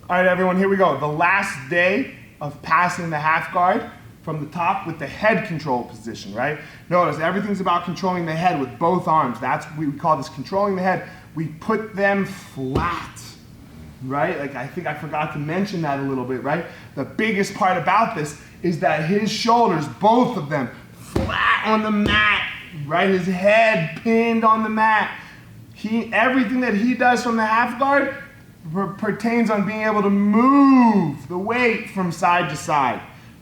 All right, everyone, here we go. The last day of passing the half guard from the top with the head control position, right? Notice everything's about controlling the head with both arms. That's what we call this, controlling the head. We put them flat, right? Like, I think I forgot to mention that a little bit, right? The biggest part about this is that his shoulders, both of them, flat on the mat, right? His head pinned on the mat. Everything that he does from the half guard pertains on being able to move the weight from side to side,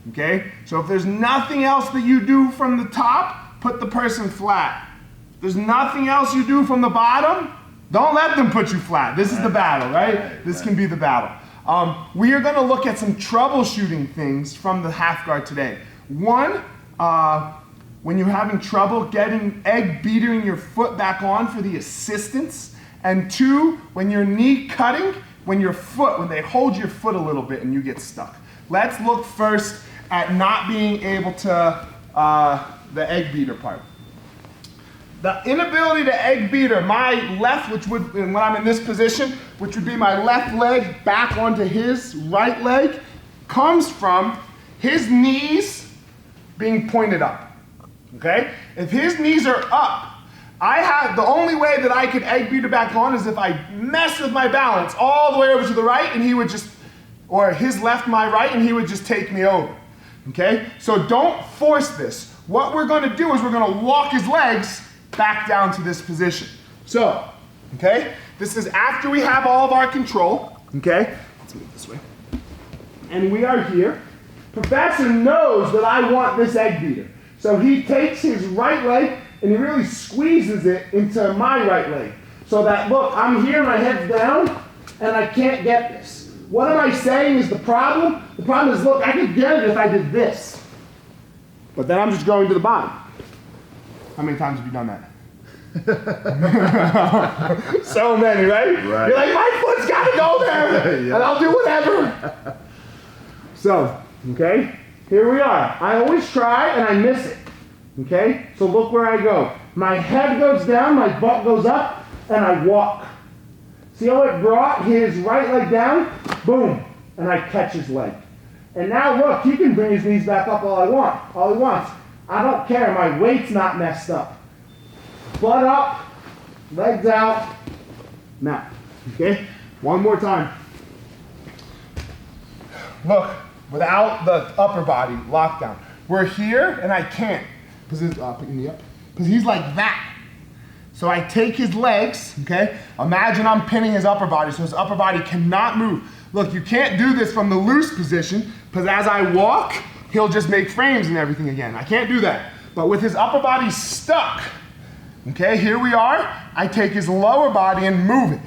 okay? So if there's nothing else that you do from the top, put the person flat. If there's nothing else you do from the bottom, don't let them put you flat. This is the battle, right? This can be the battle. We are going to look at some troubleshooting things from the half guard today. One, when you're having trouble getting egg beatering your foot back on for the assistance. And two, when you're knee cutting, when they hold your foot a little bit and you get stuck. Let's look first at not being able to, the egg beater part. The inability to egg beater, my left, which would, when I'm in this position, which would be my left leg back onto his right leg, comes from his knees being pointed up, okay? If his knees are up, the only way that I could egg beater back on is if I mess with my balance all the way over to the right and he would just, or his left, my right, and he would just take me over, okay? So don't force this. What we're gonna do is we're gonna walk his legs back down to this position. So, okay, this is after we have all of our control, okay? Let's move this way. And we are here. Professor knows that I want this egg beater. So he takes his right leg and he really squeezes it into my right leg. So that, look, I'm here, my head's down, and I can't get this. What am I saying is the problem? The problem is, look, I could get it if I did this. But then I'm just going to the bottom. How many times have you done that? So many, right? You're like, my foot's gotta go there, and I'll do whatever. So, okay, here we are. I always try and I miss it. Okay, so look where I go. My head goes down, my butt goes up, and I walk. See how it brought his right leg down? Boom, and I catch his leg. And now look, he can bring his knees back up all he wants. I don't care, my weight's not messed up. Butt up, legs out, now. Okay, one more time. Look, without the upper body lockdown. We're here, and I can't. Because he's like that. So I take his legs, okay? Imagine I'm pinning his upper body, so his upper body cannot move. Look, you can't do this from the loose position, because as I walk, he'll just make frames and everything again. I can't do that. But with his upper body stuck, okay, here we are. I take his lower body and move it,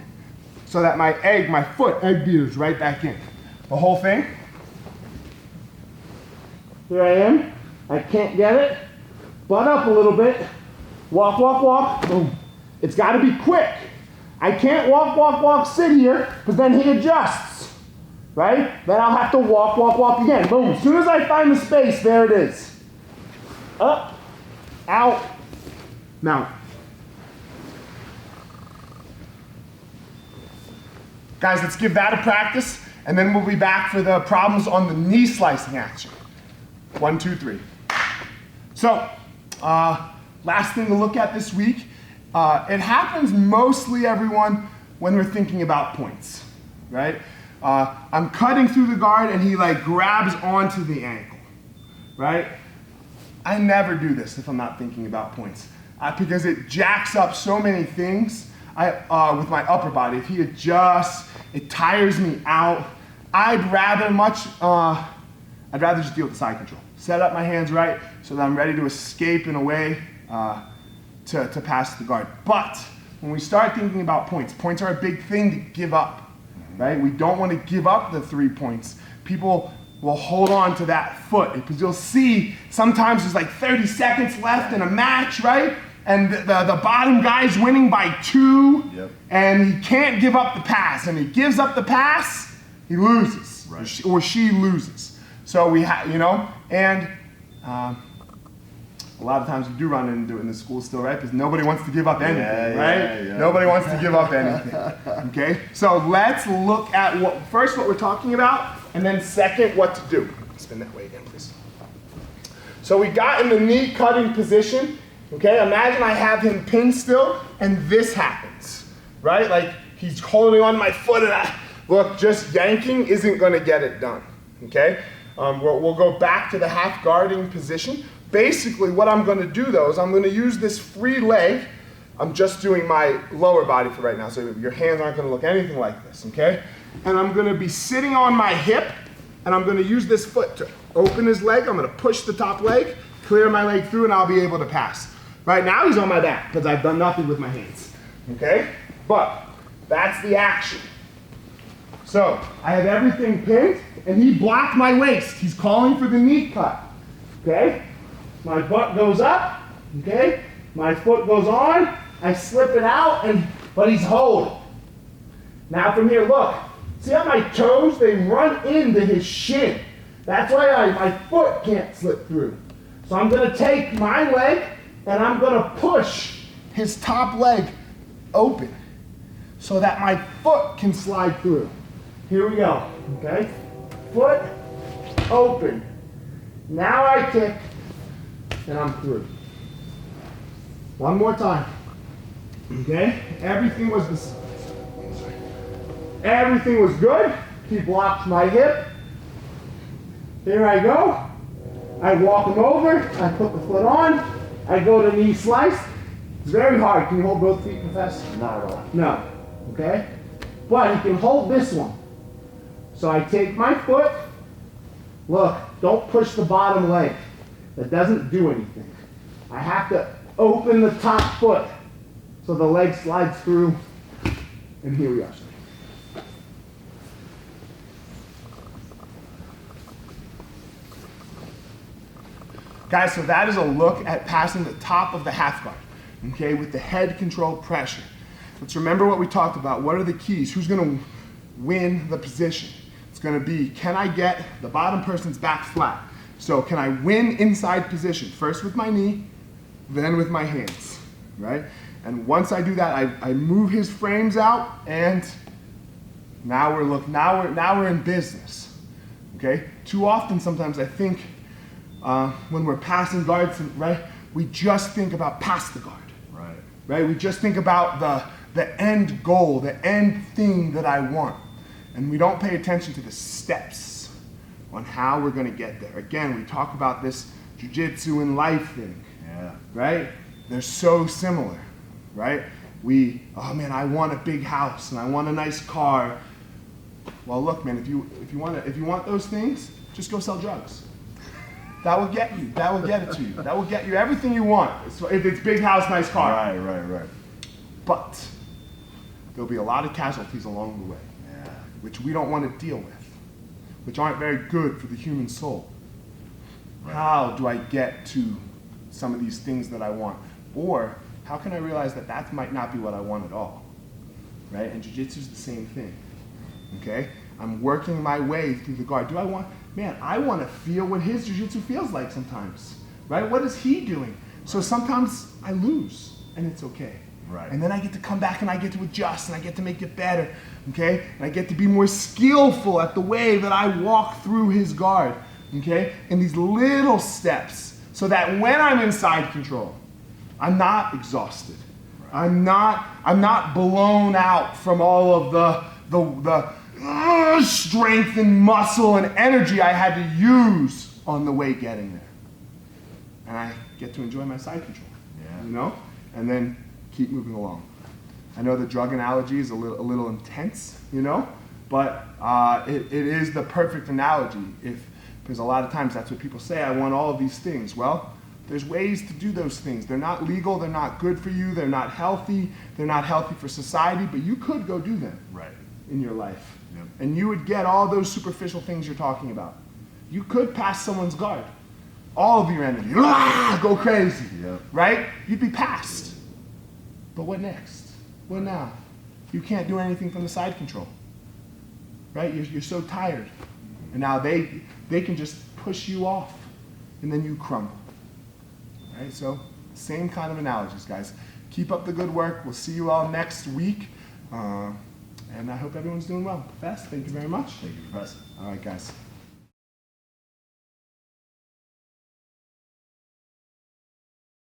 so that my foot egg beaters right back in. The whole thing. Here I am. I can't get it. Butt up a little bit, walk, walk, walk, boom. It's gotta be quick. I can't walk, walk, walk, sit here, but then he adjusts, right? Then I'll have to walk, walk, walk again, boom. As soon as I find the space, there it is. Up, out, mount. Guys, let's give that a practice, and then we'll be back for the problems on the knee slicing action. 1, 2, 3. So, last thing to look at this week, it happens mostly, everyone, when we're thinking about points, right? I'm cutting through the guard and he like grabs onto the ankle, right? I never do this if I'm not thinking about points because it jacks up so many things with my upper body. If he adjusts, it tires me out. I'd rather just deal with the side control. Set up my hands right so that I'm ready to escape in a way to pass the guard. But when we start thinking about points, points are a big thing to give up, right? We don't want to give up the 3 points. People will hold on to that foot because you'll see sometimes there's like 30 seconds left in a match, right? And the bottom guy's winning by 2, and he can't give up the pass. And he gives up the pass, he loses, or she loses. So we have, and a lot of times we do run into it in the school still, right? Because nobody wants to give up anything, right? Yeah. Nobody wants to give up anything, okay? So let's look at first what we're talking about, and then second, what to do. Spin that way again, please. So we got in the knee cutting position, okay? Imagine I have him pinned still, and this happens, right? Like he's holding on to my foot, and look, just yanking isn't gonna get it done, okay? We'll go back to the half guarding position. Basically, what I'm going to do, though, is I'm going to use this free leg. I'm just doing my lower body for right now, so your hands aren't going to look anything like this, okay? And I'm going to be sitting on my hip, and I'm going to use this foot to open his leg. I'm going to push the top leg, clear my leg through, and I'll be able to pass. Right now, he's on my back, because I've done nothing with my hands, okay? But that's the action. So I have everything pinned, and he blocked my waist. He's calling for the knee cut, okay? My butt goes up, okay? My foot goes on, I slip it out, but he's holding. Now from here, look, see how my toes, they run into his shin. That's why my foot can't slip through. So I'm gonna take my leg, and I'm gonna push his top leg open so that my foot can slide through. Here we go, okay? Foot open. Now I kick, and I'm through. One more time, okay? Everything was good. He blocked my hip. Here I go. I walk him over. I put the foot on. I go to knee slice. It's very hard. Can you hold both feet, Professor? Not at all. No, okay? But he can hold this one. So I take my foot. Look, don't push the bottom leg. That doesn't do anything. I have to open the top foot so the leg slides through. And here we are. Guys, so that is a look at passing the top of the half guard, okay, with the head control pressure. Let's remember what we talked about. What are the keys? Who's going to win the position? It's going to be, can I get the bottom person's back flat? So can I win inside position? First with my knee, then with my hands, right? And once I do that, I move his frames out, and now we're in business, okay? Too often, sometimes I think when we're passing guards, right, we just think about pass the guard, right? We just think about the end goal, the end thing that I want, and we don't pay attention to the steps on how we're going to get there. Again, we talk about this jiu-jitsu and life thing, right? They're so similar, right? Oh man, I want a big house and I want a nice car. Well, look, man, if you want those things, just go sell drugs. That will get you. That will get it to you. That will get you everything you want. If it's big house, nice car. Right. But there'll be a lot of casualties along the way, which we don't want to deal with, which aren't very good for the human soul. Right. How do I get to some of these things that I want? Or how can I realize that might not be what I want at all? Right? And jiu-jitsu is the same thing. Okay? I'm working my way through the guard. I want to feel what his jiu-jitsu feels like sometimes. Right? What is he doing? So sometimes I lose, and it's okay. Right. And then I get to come back and I get to adjust and I get to make it better, okay? And I get to be more skillful at the way that I walk through his guard, okay? In these little steps, so that when I'm inside control, I'm not exhausted. Right. I'm not blown out from all of the strength and muscle and energy I had to use on the way getting there. And I get to enjoy my side control, you know? And then keep moving along. I know the drug analogy is a little intense, you know, but it is the perfect analogy. Because a lot of times that's what people say, I want all of these things. Well, there's ways to do those things. They're not legal, they're not good for you, they're not healthy for society, but you could go do them in your life. Yep. And you would get all those superficial things you're talking about. You could pass someone's guard. All of your energy, go crazy, right? You'd be passed. But what next? What now? You can't do anything from the side control, right? You're so tired. And now they can just push you off, and then you crumble. right? So same kind of analogies, guys. Keep up the good work. We'll see you all next week. And I hope everyone's doing well. Professor, thank you very much. Thank you, Professor. All right, guys.